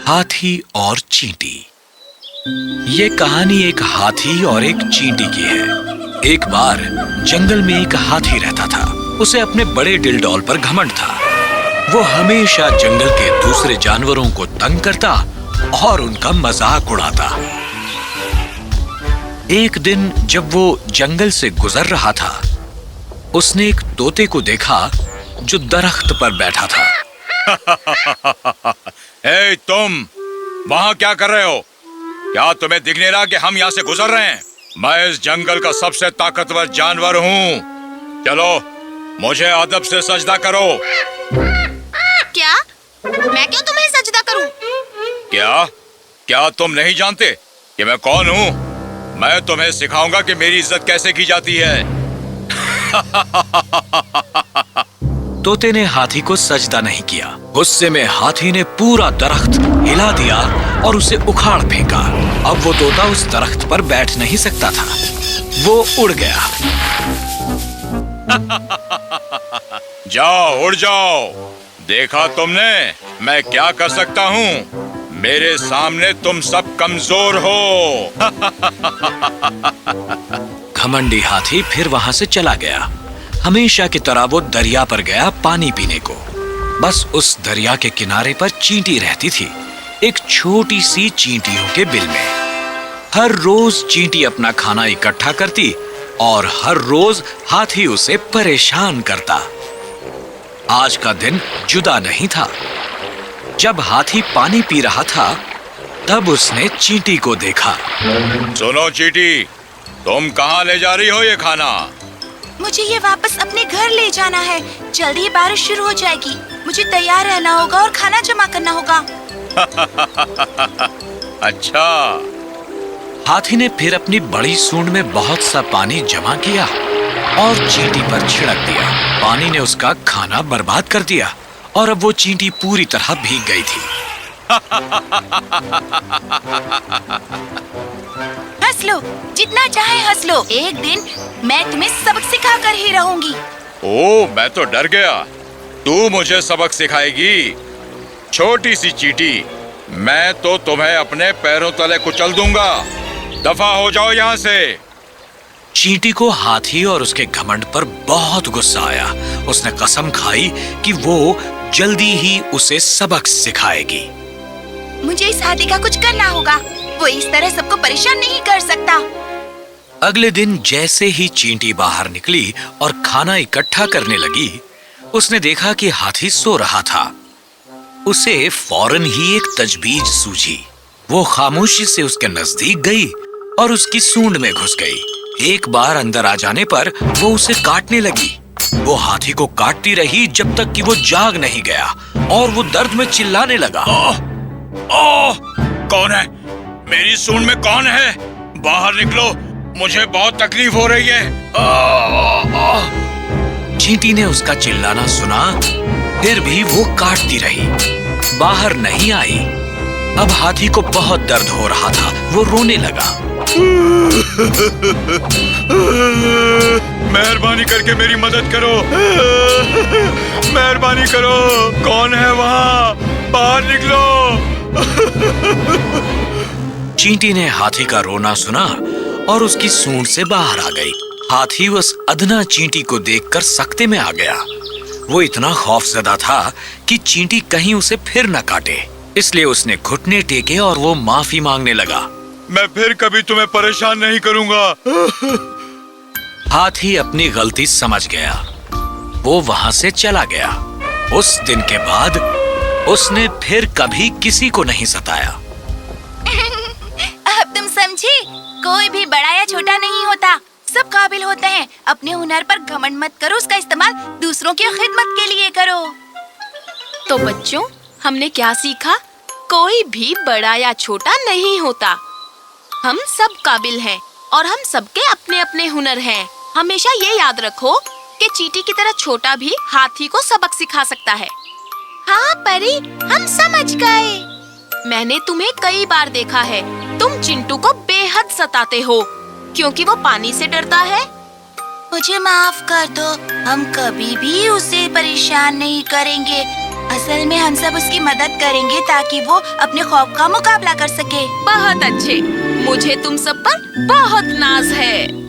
हाथी और चींटी। ये कहानी एक हाथी और एक चींटी की है। एक बार जंगल में एक हाथी रहता था। उसे अपने बड़े डिलडौल पर घमंड था। वो हमेशा जंगल के दूसरे जानवरों को तंग करता और उनका मजाक उड़ाता। एक दिन जब वो जंगल से गुजर रहा था, उसने एक तोते को देखा जो दरख्त पर बैठा था। हे तुम वहां क्या कर रहे हो? क्या तुम्हें दिख नहीं रहा कि हम यहाँ से गुजर रहे हैं? मैं इस जंगल का सबसे ताकतवर जानवर हूँ। चलो मुझे अदब से सजदा करो। क्या? मैं क्यों तुम्हें सजदा करूं? क्या तुम नहीं जानते कि मैं कौन हूँ? मैं तुम्हें सिखाऊंगा कि मेरी इज्जत कैसे की जाती है। तोते ने हाथी को सजदा नहीं किया। गुस्से में हाथी ने पूरा दरख्त हिला दिया और उसे उखाड़ फेंका। अब वो तोता उस दरख्त पर बैठ नहीं सकता था। वो उड़ गया। जाओ, उड़ जाओ। देखा तुमने मैं क्या कर सकता हूँ? मेरे सामने तुम सब कमजोर हो। घमंडी हाथी फिर वहां से चला गया। हमेशा की तरह वो दरिया पर गया पानी पीने को। बस उस दरिया के किनारे पर चींटी रहती थी, एक छोटी सी चींटियों के बिल में। हर रोज चींटी अपना खाना इकट्ठा करती और हर रोज हाथी उसे परेशान करता। आज का दिन जुदा नहीं था। जब हाथी पानी पी रहा था, तब उसने चींटी को देखा। सुनो चींटी, तुम कहाँ ले जा रही हो ये खाना? मुझे ये वापस अपने घर ले जाना है। जल्दी ही बारिश शुरू हो जाएगी। मुझे तैयार रहना होगा और खाना जमा करना होगा। अच्छा। हाथी ने फिर अपनी बड़ी सूंड में बहुत सा पानी जमा किया और चींटी पर छिड़क दिया। पानी ने उसका खाना बर्बाद कर दिया और अब वो चींटी पूरी तरह भीग गई थी। हंस लो, जितना चाहे हंस लो। एक दिन मैं तुम्हें सबक सिखा कर ही रहूंगी। ओ, मैं तो डर गया। तू मुझे सबक सिखाएगी? छोटी सी चींटी, मैं तो तुम्हें अपने पैरों तले कुचल दूंगा। दफा हो जाओ यहाँ से। चींटी को हाथी और उसके घमंड पर बहुत गुस्सा आया। उसने कसम खाई कि वो जल्दी ही उसे सबक सिखाएगी। मुझे इस हाथी का कुछ करना होगा। वो इस तरह सबको परेशान नहीं कर सकता। अगले दिन जैसे ही चींटी बाहर निकली और खाना इकट्ठा करने लगी, उसने देखा कि हाथी सो रहा था। उसे फौरन ही एक तजवीज सूझी। वो खामोशी से उसके नजदीक गई और उसकी सूंड में घुस गई। एक बार अंदर आ जाने पर वो उसे काटने लगी। वो हाथी को काटती रही जब तक कि वो जाग नहीं गया और वो दर्द में चिल्लाने लगा। ओह, कौन है? मेरी सूंड में कौन है? बाहर निकलो, मुझे बहुत तकलीफ हो रही है। चींटी ने उसका चिल्लाना सुना, फिर भी वो काटती रही, बाहर नहीं आई। अब हाथी को बहुत दर्द हो रहा था। वो रोने लगा। मेहरबानी करके मेरी मदद करो। मेहरबानी करो। कौन है वहाँ? बाहर निकलो। चींटी ने हाथी का रोना सुना और उसकी सूंड से बाहर आ गई। हाथी उस अदना चींटी को देखकर सकते में आ गया। वो इतना खौफजदा था कि चींटी कहीं उसे फिर न काटे, इसलिए उसने घुटने टेके और वो माफी मांगने लगा। मैं फिर कभी तुम्हें परेशान नहीं करूंगा। हाथी अपनी गलती समझ गया। वो वहां से चला गया। उस दिन के बाद उसने फिर कभी किसी को नहीं सताया। अब तुम समझे? कोई भी बड़ा या छोटा नहीं होता, सब काबिल होते हैं। अपने हुनर पर घमंड मत करो, उसका इस्तेमाल दूसरों की खिदमत के लिए करो। तो बच्चों, हमने क्या सीखा? कोई भी बड़ा या छोटा नहीं होता। हम सब काबिल हैं और हम सबके अपने अपने हुनर हैं। हमेशा ये याद रखो कि चींटी की तरह छोटा भी हाथी को सबक सिखा सकता है। हाँ परी, हम समझ गए। मैंने तुम्हें कई बार देखा है, तुम चिंटू को बेहद सताते हो क्योंकि वो पानी से डरता है। मुझे माफ कर दो, हम कभी भी उसे परेशान नहीं करेंगे। असल में हम सब उसकी मदद करेंगे ताकि वो अपने खौफ का मुकाबला कर सके। बहुत अच्छे, मुझे तुम सब पर बहुत नाज है।